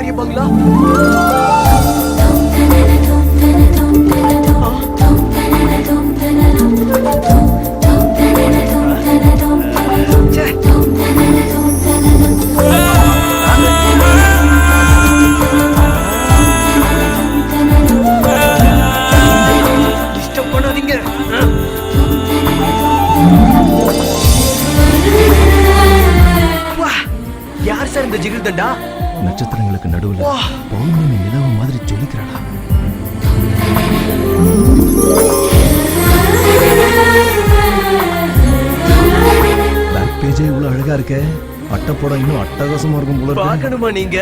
பெரிய பங்களா. டிஸ்டர்ப் பண்ணாதீங்க. யார் சார் இந்த ஜிகிர் தண்டா? நட்சத்திரங்களுக்கு நடுவுல பௌர்ணமி நிலவு மாதிரி ஜொலிக்கிறாளா? பேக் பேஜே இவ்வளவு அழகா இருக்க. அட்டப்படம் இன்னும் அட்டகாசமா இருக்கும் போல இருக்கு. பார்க்கணுமா நீங்க?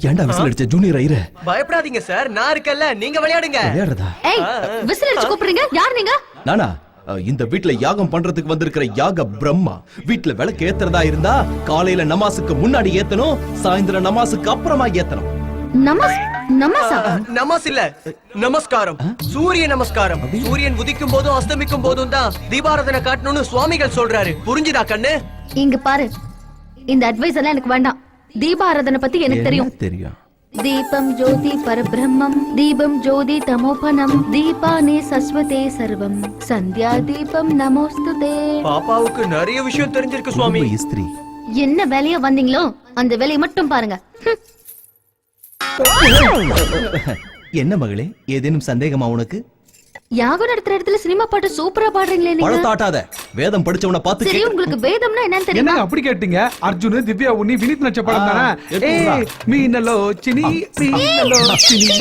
ஏன்டா விசில் அடிச்ச ஜூனியர் ஐயர? பயப்படாதீங்க சார், நான் இருக்கேன்ல, நீங்க விளையாடுங்க. விளையாடுறதா? ஏய், விசில் அடிச்சு கூப்பிடுறீங்க? யார் நீங்க? நானா? இந்த வீட்ல யாகம் பண்றதுக்கு வந்திருக்கிற யாக பிரம்மா. வீட்ல விளக்கு ஏத்துறதா இருந்தா காலையில நமாஸுக்கு முன்னாடி ஏத்தணும், சாயந்தரம் நமாஸுக்கு அப்புறமா ஏத்தணும். நமஸ் இல்ல, நமஸ்காரம். சூரிய நமஸ்காரம். சூரியன் உதிக்கும் போதும் அஸ்தமிக்கும் போதும் தான் தீபாராதனை காட்டணும்னு சுவாமிகள் சொல்றாரு. புரிஞ்சுதா கண்ணு? இங்க பாரு, இந்த அட்வைஸ் எல்லாம் எனக்கு வேண்டாம். தீபாராதனை பத்தி எனக்கு தெரியும். தீபம் ஜோதி பரபிரம்மம், தீபம் ஜோதி தமோபனம், தீபானே சஸ்வதே சர்வம், சந்தியா தீபம் நமோஸ்துதே. பாப்பாவுக்கு நிறைய விஷயம் தெரிஞ்சிருக்கு சுவாமி. என்ன வேலையா வந்தீங்களோ அந்த வேலையை மட்டும் பாருங்க. என்ன மகளே, ஏதேனும் சந்தேகமா உனக்கு? யாகம் நடத்துற இடத்துல சினிமா பாட்டு சூப்பரா பாடுறீங்களே நீங்க. பழத்தாட்டாத. வேதம் படிச்சவன பார்த்து சரி, உங்களுக்கு வேதம்னா என்னன்னு தெரியுமா? என்ன அப்படி கேட்டீங்க? அர்ஜுன், திவ்யா, உன்னி, வினித் நடிச்ச படம் தானே? ஏய் மீனலோச்சினி, மீனலோச்சினி.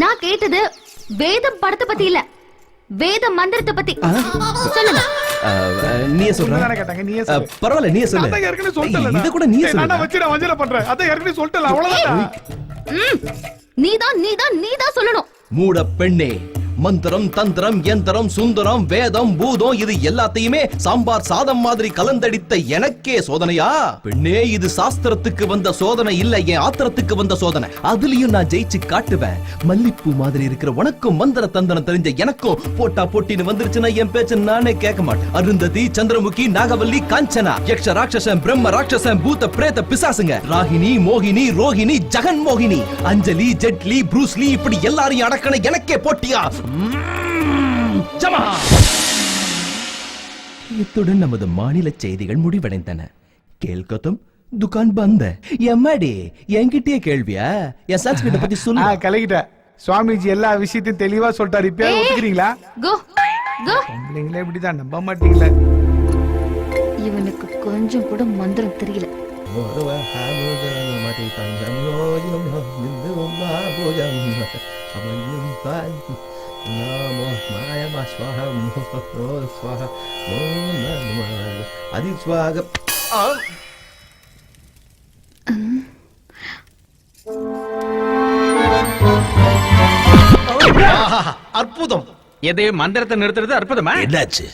நான் கேட்டது வேதம் படத்தை பத்தி இல்ல, வேத மந்திரத்தை பத்தி. சொல்லுங்க. நீயே சொல்ற. பரவாயில்ல, நீயே சொல்லு. அத ஏற்கனவே சொல்லிட்டல. இத கூட நீயே சொல்லு. நான் வச்சிர வஞ்சல பண்றேன். அத ஏற்கனவே சொல்லிட்டல, அவ்வளவுதான். நீதான் சொல்லணும். மூட பெண்ணே, மந்திரம் தந்திரம் யந்திரம் சுந்தரம் வேதம் பூதம் இது எல்லாத்தையுமே சாம்பார் சாதம் மாதிரி கலந்தடித்த எனக்கே சோதனையா? பெண்ணே, இது சாஸ்திரத்துக்கு வந்த சோதனை இல்ல, என் ஆத்திரத்துக்கு வந்த சோதனை. அதுலயும் நான் ஜெயிச்சு காட்டுவேன். மல்லிப்பூ மாதிரி இருக்கிற உனக்கும் மந்திர தந்திரம் தெரிஞ்ச எனக்கும் போட்டா போட்டின்னு வந்துருச்சுன்னா என் பேச்ச நானே கேட்க மாட்டேன். அருந்ததி, சந்திரமுகி, நாகவல்லி, காஞ்சனா, யக்ஷ ராட்சசன், பிரம்ம ராட்சசன், பூத பிரேத பிசாசுங்க, ராகினி, மோகினி, ரோஹிணி, ஜெகன் மோகினி, அஞ்சலி, ஜெட்லி, ப்ரூஸ்லி, இப்படி எல்லாரையும் அடக்கண எனக்கே போட்டியா? இத்துடன் நமது மாநில செய்திகள் முடிவடைந்தன. கேள்கத்தும் துகான் பந்த. எம்மாடி, என்கிட்டயே கேள்வியா? என் சான்ஸ்கிரிட்ட பத்தி சொல்லு. கலகிட்ட சுவாமிஜி எல்லா விஷயத்தையும் தெளிவா சொல்லிட்டாரு. இப்ப ஒத்துக்கிறீங்களா? கோ கோ. நீங்களே இப்படிதான் நம்ப மாட்டீங்களா? இவனுக்கு கொஞ்சம் கூட மந்திரம் தெரியல. அற்புதம். எதே மந்திரத்தை நிறுத்துறது அற்புதமா? என்னாச்சு?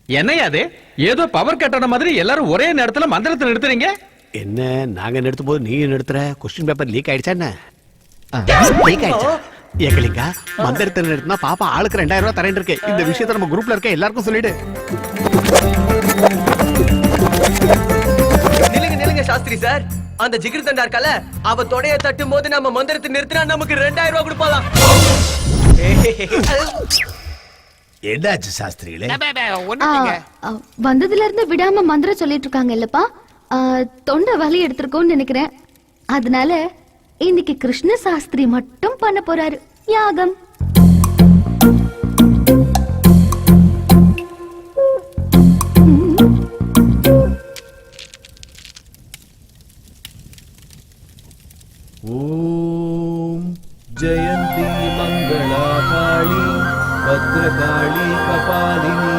என்னையா அது? ஏதோ பவர் கட்டான மாதிரி எல்லாரும் ஒரே நேரத்துல மந்திரத்தை நிறுத்துறீங்க. என்ன நாங்க நிறுத்தும் போது நீ நிறுத்துற? கொஸ்டின் பேப்பர் லீக் ஆயிடுச்சா என்ன? லீக் ஆயிடுச்சா? ஏகலிங்கா, மந்திரத்தை நிறுத்தினா பாப்பா ஆளுக்கு 2000 ரூபாய் தரேன் இருக்கு. இந்த விஷயத்த நம்ம குரூப்ல இருக்க எல்லாருக்கும் சொல்லிடு. நிலுங்க சாஸ்திரி சார், அந்த ஜிகிர் தண்டா இருக்கல, அவ தொடைய தட்டும் போது நம்ம மந்திரத்தை நிறுத்தினா நமக்கு 2000 ரூபாய் கொடுப்பாளாம். என்னாச்சு சாஸ்திரிகளே? வந்ததுல இருந்து விடாம மந்திரம் சொல்லிட்டு இருக்காங்க இல்லப்பா. தொண்டை வலி எடுத்திருக்கோம்னு நினைக்கிறேன். அதனால இன்னைக்கு கிருஷ்ண சாஸ்திரி மட்டும் பண்ண போறாரு யாகம். ஓம் ஜெயந்தி மங்களா காளி பத்ர காளி கபாலினி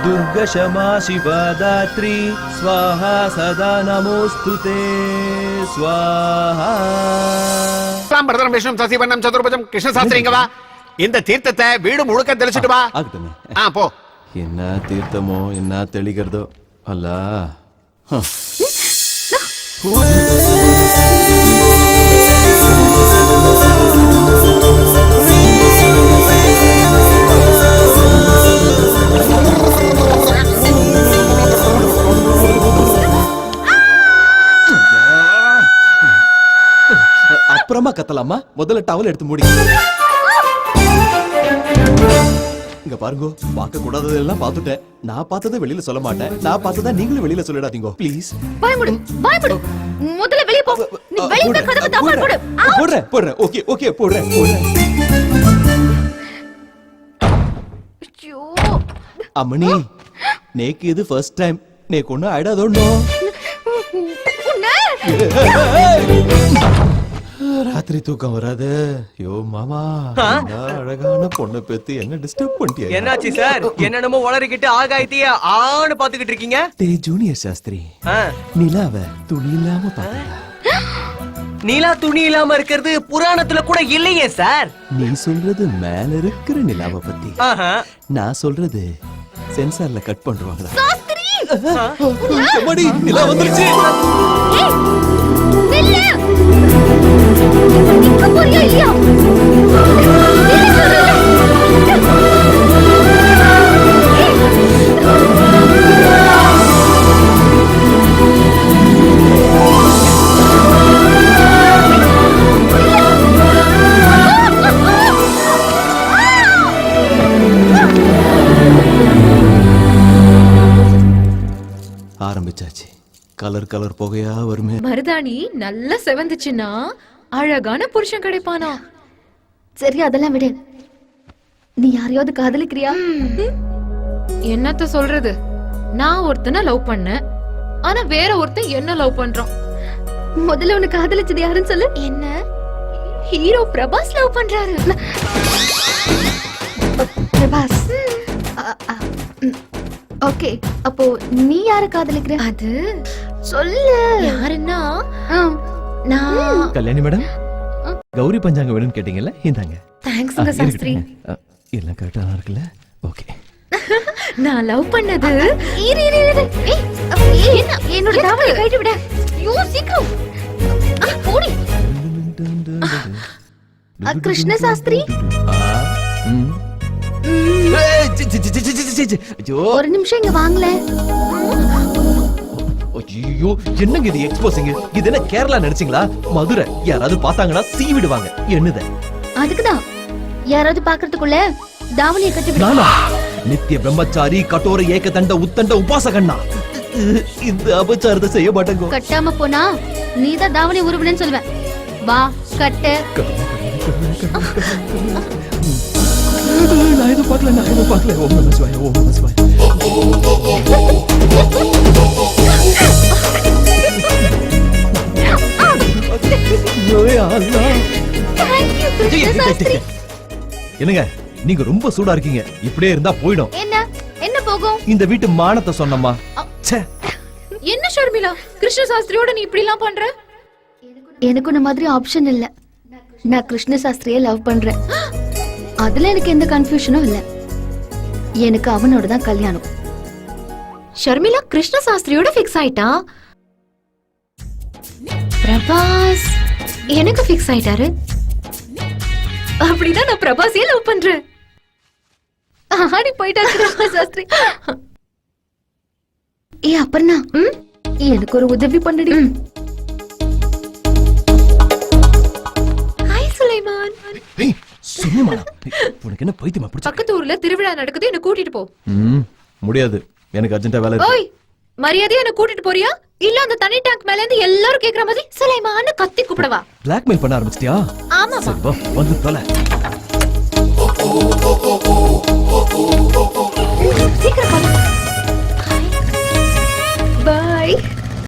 துர்க ஷமா சிவா தாத்ரி ஸ்வாஹா சதா நமோஸ்துதே ஸ்வாஹா. பரதரம் விஷ்ணு சசிவண்ணம் சதுர்புஜம் கிருஷ்ண சாஸ்திரிங்கவா. இந்த தீர்த்தத்தை வீடு முழுக்க தெளிச்சிட்டு வா. ஆகட்டுமே. போ. என்ன தீர்த்தமோ என்ன தெளிகிறதோ அல்ல. அப்புறமா கத்தலாமா? முதல்ல டவல் எடுத்து மூடி. இங்க பாருங்க, பார்க்க கூடாததெல்லாம் பார்த்துட்டேன். நான் பார்த்ததை வெளியில சொல்ல மாட்டேன். நான் பார்த்ததை நீங்களும் வெளியில சொல்லிடாதீங்க ப்ளீஸ். பயமுடு பயமுடு. முதல்ல வெளிய போ. நீ வெளிய போய் கதவை தாப்பால் போடு. போடுறேன். ஓகே போடுறேன். ஐயோ. அம்மணி, நேக்கு இது ஃபர்ஸ்ட் டைம். நேக்கு ஒன்னும் ஆயிடாதோன்னோ. ராத்திரி தூக்கம் வராது. யோ மாமா, அழகான பொண்ணை பெத்து என்ன டிஸ்டர்ப் பண்ணிட்டியா? என்னாச்சு சார்? என்னென்னமோ வளரிக்கிட்டு ஆகாயத்தையே ஆன்னு பாத்துக்கிட்டு இருக்கீங்க. டே ஜூனியர் சாஸ்திரி, நிலாவ துணி இல்லாம பாத்தா? நிலா துணி இல்லாம இருக்கிறது புராணத்துல கூட இல்லையே சார். நீ சொல்றது மேல இருக்கிற நிலாவை பத்தி. நான் சொல்றது சென்சார்ல கட் பண்றாங்களா? சாஸ்திரி! எம்மாடி, நிலா வந்துருச்சு. ஏய்! நில்லு! நிக்க போறியா இல்லையா? ஆரம்பிச்சாச்சு. கலர் புகையா வருமே. மருதாணி நல்லா செவந்துச்சுன்னா அழகான புருஷன் கிடைப்பானா? சரி, அதெல்லாம் விடு. நீ யாரையாவது காதலிக்கிறியா? என்னத்த சொல்றது? நான் ஒருத்தனை லவ் பண்ணேன், ஆனா வேற ஒருத்தன் என்ன லவ் பண்றான். முதல்ல உனக்கு காதலிச்சது யாருன்னு சொல்லு. என்ன? ஹீரோ பிரபாஸ் லவ் பண்றாரு. பிரபாஸ். ஓகே, அப்போ நீ யார காதலிக்கிற? அது சொல்லு. யாருன்னா நான். கல்யாணி மேடம், கௌரி பஞ்சாங்க வேணும்னு கேட்டீங்கல்ல, இந்தாங்க. தேங்க்ஸ்ங்க சாஸ்திரி. எல்லாம் கரெக்டா இருக்குல்ல? ஓகே. நான் லவ் பண்ணது. என்ன என்னோட தாவணி கைட்டு விட. யோ சீக்கிரம். போடி. கிருஷ்ண சாஸ்திரி. ஒரு நிமிஷம் இங்க வாங்கல. ஐயோ, என்னங்க இது எக்ஸ்போசிங்? இது என்ன கேரளா நினைச்சீங்களா? மதுரை. யாராவது பார்த்தாங்கன்னா சீ விடுவாங்க. என்னது? அதுக்குதான் யாராவது பாக்குறதுக்குள்ள தாவணியை கட்டி விடு. நானா? நித்திய பிரம்மச்சாரி, கட்டோர ஏக தண்ட உத்தண்ட உபாசகண்ணா. இந்த அபச்சாரத்தை செய்ய மாட்டேங்க. கட்டாம போனா நீதான் தாவணி உருவனன்னு சொல்லுவேன். வா கட்டு. நான் எதுவும் பார்க்கல. ஓம் நம சிவாய, ஓம் நம சிவாய. என்னங்க, நீங்க ரொம்ப சூடா இருக்கீங்க. இப்படியே இருந்தா போயிடும். என்ன போகும்? இந்த வீட்டு மானத்தை சொன்னம்மா. என்ன ஷர்மிளா, கிருஷ்ண சாஸ்திரியோட நீ இப்படி எல்லாம் பண்ற? எனக்கு உன்ன மாதிரி ஆப்ஷன் இல்ல. நான் கிருஷ்ண சாஸ்திரியை லவ் பண்றேன். அதுல எனக்கு எந்த கன்ஃபியூஷனும் இல்ல. எனக்கு அவனோட தான் கல்யாணம். ஷர்மிளா கிருஷ்ண சாஸ்திரியோட ஃபிக்ஸ் ஆயிட்டா. பிரபாஸ் எனக்கு ஃபிக்ஸ் ஆயிட்டாரு. அப்படிதான் நான் பிரபாஸே லவ் பண்றேன். ஆடி போயிட்டா கிருஷ்ண சாஸ்திரி. ஏ அப்பர்ணா, எனக்கு ஒரு உதவி பண்ணடி. ஹாய் சுலைமான். சும்மா உனக்கு என்ன பைத்தியமா பிடிச்ச? பக்கத்து ஊர்ல திருவிழா நடக்குது, என்ன கூட்டிட்டு போ. முடியாது, எனக்கு அர்ஜென்ட்டா வேலை இருக்கு. ஓய், மரியாதையா என்ன கூட்டிட்டு போறியா இல்ல அந்த தண்ணி டேங்க் மேல இருந்து எல்லாரும் கேக்குற மாதிரி சுலைமான்னு கத்தி கூப்பிடவா? பிளாக்மெயில் பண்ண ஆரம்பிச்சிட்டியா? ஆமா. சரி வா, வந்து தொலை. சீக்கிரம் பை.